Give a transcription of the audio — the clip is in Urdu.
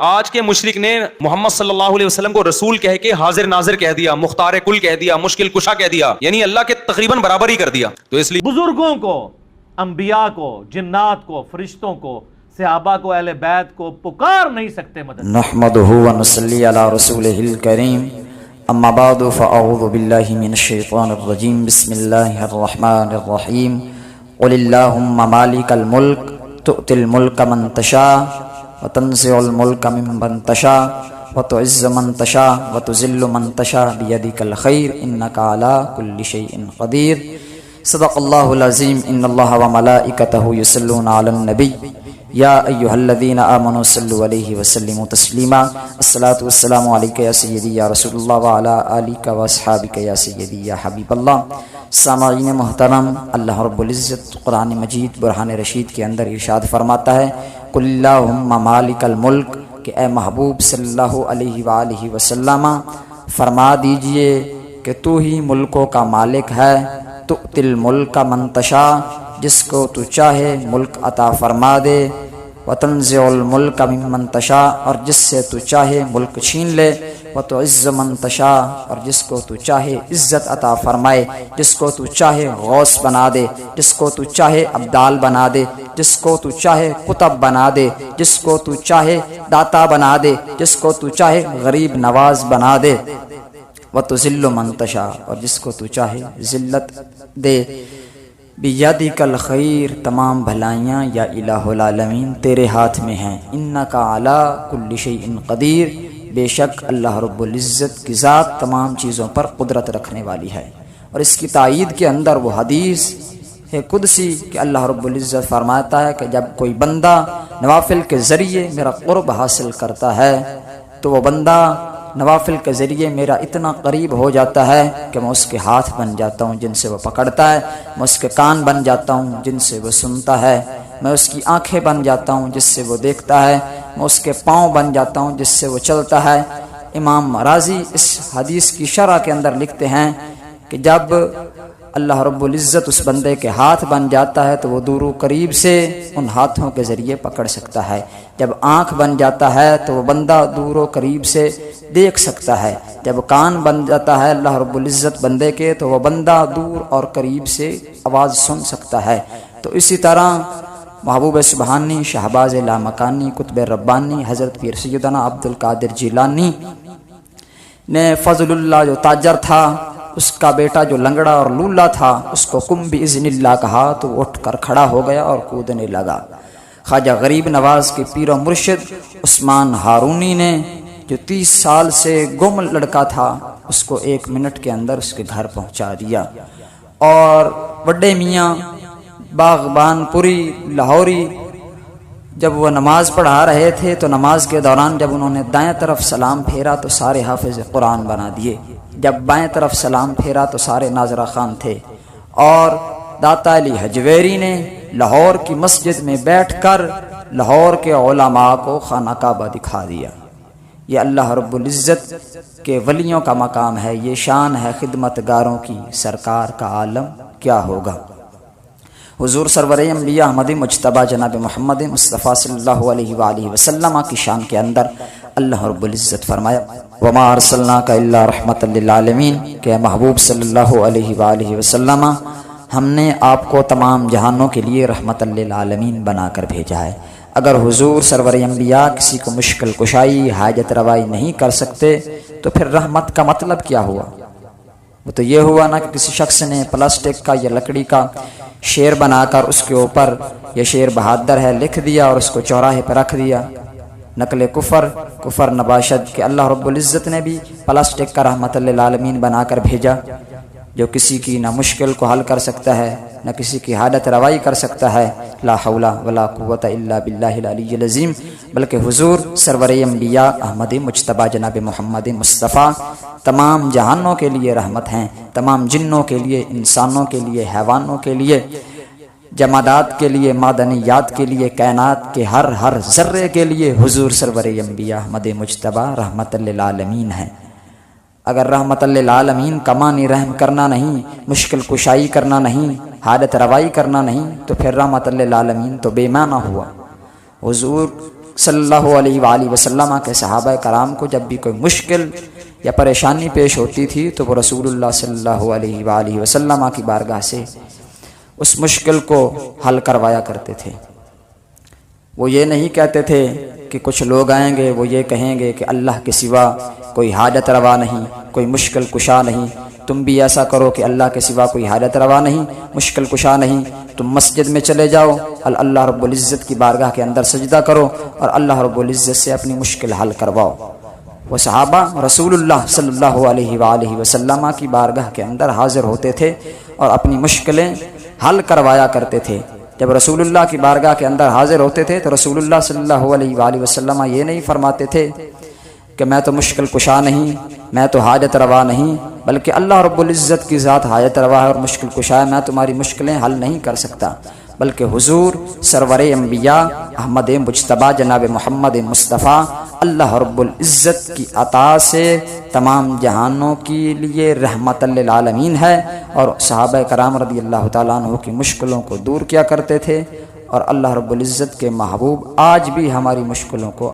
آج کے مشرک نے محمد صلی اللہ علیہ وسلم کو رسول کہہ کے حاضر ناظر کہہ دیا، مختار کل کہہ دیا، مشکل کشا کہہ دیا، یعنی اللہ کے تقریباً برابر ہی کر دیا. تو اس لیے بزرگوں کو، انبیاء کو، جنات کو، فرشتوں کو، صحابہ کو، اہل بیت کو پکار نہیں سکتے مدد. نحمده ونصلي على رسوله الكريم اما بعد فاعوذ بالله من الشيطان الرجيم بسم الله الرحمن الرحيم قل اللهم مالك الملك تؤتي الملك من تشاء وتنزع الملك ممن تشاء وتعز من تشاء وتذل من تشاء بيدك الخير انك على كل شيء قدير صدق الله العظيم ان الله وملائكته يصلون على النبي یا ایہا الذین آمنوا صلوا علیہ وسلموا تسلیما الصلاۃ والسلام علیک یا سیدی یا رسول اللہ وعلی آلک واصحابک یا سیدی یا حبیب اللہ. سامعین محترم، اللہ رب العزت قرآن مجید برہان رشید کے اندر ارشاد فرماتا ہے قل اللہم مالک الملک، کہ اے محبوب صلی اللہ علیہ وآلہ وسلم فرما دیجئے کہ تو ہی ملکوں کا مالک ہے. تؤتی الملک من تشاء، جس کو تو چاہے ملک عطا فرما دے. وتنزع الملک ممن تشاء، اور جس سے تو چاہے ملک چھین لے. وتعز من تشاء، اور جس کو تو چاہے عزت عطا فرمائے، جس کو تو چاہے غوث بنا دے، جس کو تو چاہے ابدال بنا دے، جس کو تو چاہے قطب بنا دے، جس کو تو چاہے داتا بنا دے، جس کو تو چاہے غریب نواز بنا دے. وتذل من تشاء، اور جس کو تو چاہے ذلت دے. بیدک الخیر، تمام بھلائیاں یا الہ العالمین تیرے ہاتھ میں ہیں. انک علی کل شیء قدیر، بے شک اللہ رب العزت کی ذات تمام چیزوں پر قدرت رکھنے والی ہے. اور اس کی تائید کے اندر وہ حدیث ہے قدسی کہ اللہ رب العزت فرماتا ہے کہ جب کوئی بندہ نوافل کے ذریعے میرا قرب حاصل کرتا ہے تو وہ بندہ نوافل کے ذریعے میرا اتنا قریب ہو جاتا ہے کہ میں اس کے ہاتھ بن جاتا ہوں جن سے وہ پکڑتا ہے، میں اس کے کان بن جاتا ہوں جن سے وہ سنتا ہے، میں اس کی آنکھیں بن جاتا ہوں جس سے وہ دیکھتا ہے، میں اس کے پاؤں بن جاتا ہوں جس سے وہ چلتا ہے. امام رازی اس حدیث کی شرح کے اندر لکھتے ہیں کہ جب اللہ رب العزت اس بندے کے ہاتھ بن جاتا ہے تو وہ دور و قریب سے ان ہاتھوں کے ذریعے پکڑ سکتا ہے. جب آنکھ بن جاتا ہے تو وہ بندہ دور و قریب سے دیکھ سکتا ہے. جب کان بن جاتا ہے اللہ رب العزت بندے کے تو وہ بندہ دور اور قریب سے آواز سن سکتا ہے. تو اسی طرح محبوب سبحانی، شہباز لامکانی، قطب ربانی حضرت پیر سیدنا عبد القادر جیلانی نے فضل اللہ جو تاجر تھا، اس کا بیٹا جو لنگڑا اور لولا تھا، اس کو قم باذن اللہ کہا تو وہ اٹھ کر کھڑا ہو گیا اور کودنے لگا. خواجہ غریب نواز کے پیر و مرشد عثمان ہارونی نے جو 30 سال سے گم لڑکا تھا اس کو 1 منٹ کے اندر اس کے گھر پہنچا دیا. اور بڑے میاں باغبان پوری لاہوری جب وہ نماز پڑھا رہے تھے تو نماز کے دوران جب انہوں نے دائیں طرف سلام پھیرا تو سارے حافظ قرآن بنا دیے، جب بائیں طرف سلام پھیرا تو سارے ناظرہ خان تھے. اور داتا علی حجویری نے لاہور کی مسجد میں بیٹھ کر لاہور کے علماء کو خانہ کعبہ دکھا دیا. یہ اللہ رب العزت کے ولیوں کا مقام ہے، یہ شان ہے خدمت گاروں کی، سرکار کا عالم کیا ہوگا. حضور سرور انبیاء احمد مجتبی جناب محمد مصطفیٰ صلی اللہ علیہ وآلہ وسلم کی شان کے اندر اللہ رب العزت فرمایا وما ارسلناک الا رحمۃ للعالمین، کہ محبوب صلی اللہ علیہ وآلہ وسلم ہم نے آپ کو تمام جہانوں کے لیے رحمت للعالمین بنا کر بھیجا ہے. اگر حضور سرور انبیاء کسی کو مشکل کشائی، حاجت روائی نہیں کر سکتے تو پھر رحمت کا مطلب کیا ہوا؟ وہ تو یہ ہوا نا کہ کسی شخص نے پلاسٹک کا یا لکڑی کا شیر بنا کر اس کے اوپر یہ شیر بہادر ہے لکھ دیا اور اس کو چوراہے پہ رکھ دیا. نقل کفر نباشد کہ اللہ رب العزت نے بھی پلاسٹک کا رحمت للعالمین بنا کر بھیجا جو کسی کی نہ مشکل کو حل کر سکتا ہے نہ کسی کی حالت روائی کر سکتا ہے. لا حول ولا قوت الا باللہ العلی العظیم. بلکہ حضور سرور انبیاء احمد مجتبی جناب محمد مصطفیٰ تمام جہانوں کے لیے رحمت ہیں، تمام جنوں کے لیے، انسانوں کے لیے، حیوانوں کے لیے، جمادات کے لیے، معدنیات کے لیے، کائنات کے ہر ذرے کے لیے حضور سرور انبیاء احمد مجتبی رحمت للعالمین ہیں. اگر رحمت للعالمین کا معنی رحم کرنا نہیں، مشکل کشائی کرنا نہیں، حالت روائی کرنا نہیں تو پھر رحمت للعالمین تو بے معنی ہوا. حضور صلی اللہ علیہ وآلہ وسلم کے صحابہ کرام کو جب بھی کوئی مشکل یا پریشانی پیش ہوتی تھی تو وہ رسول اللہ صلی اللہ علیہ وآلہ وسلم کی بارگاہ سے اس مشکل کو حل کروایا کرتے تھے۔ وہ یہ نہیں کہتے تھے کہ کچھ لوگ آئیں گے وہ یہ کہیں گے کہ اللہ کے سوا کوئی حاجت روا نہیں، کوئی مشکل کشا نہیں، تم بھی ایسا کرو کہ اللہ کے سوا کوئی حاجت روا نہیں، مشکل کشا نہیں، تم مسجد میں چلے جاؤ، اللہ رب العزت کی بارگاہ کے اندر سجدہ کرو اور اللہ رب العزت سے اپنی مشکل حل کرواؤ۔ وہ صحابہ رسول اللہ صلی اللہ علیہ وآلہ وسلم کی بارگاہ کے اندر حاضر ہوتے تھے اور اپنی مشکلیں حل کروایا کرتے تھے۔ جب رسول اللہ کی بارگاہ کے اندر حاضر ہوتے تھے تو رسول اللہ صلی اللہ علیہ وآلہ وسلم یہ نہیں فرماتے تھے کہ میں تو مشکل کشا نہیں، میں تو حاجت روا نہیں، بلکہ اللہ رب العزت کی ذات حاجت روا ہے اور مشکل کشا ہے، میں تمہاری مشکلیں حل نہیں کر سکتا، بلکہ حضور سرور انبیاء احمد مجتبیٰ جناب محمد مصطفیٰ اللہ رب العزت کی عطا سے تمام جہانوں کے لیے رحمت للعالمین ہے، اور صحابہ کرام رضی اللہ تعالیٰ عنہ کی مشکلوں کو دور کیا کرتے تھے، اور اللہ رب العزت کے محبوب آج بھی ہماری مشکلوں کو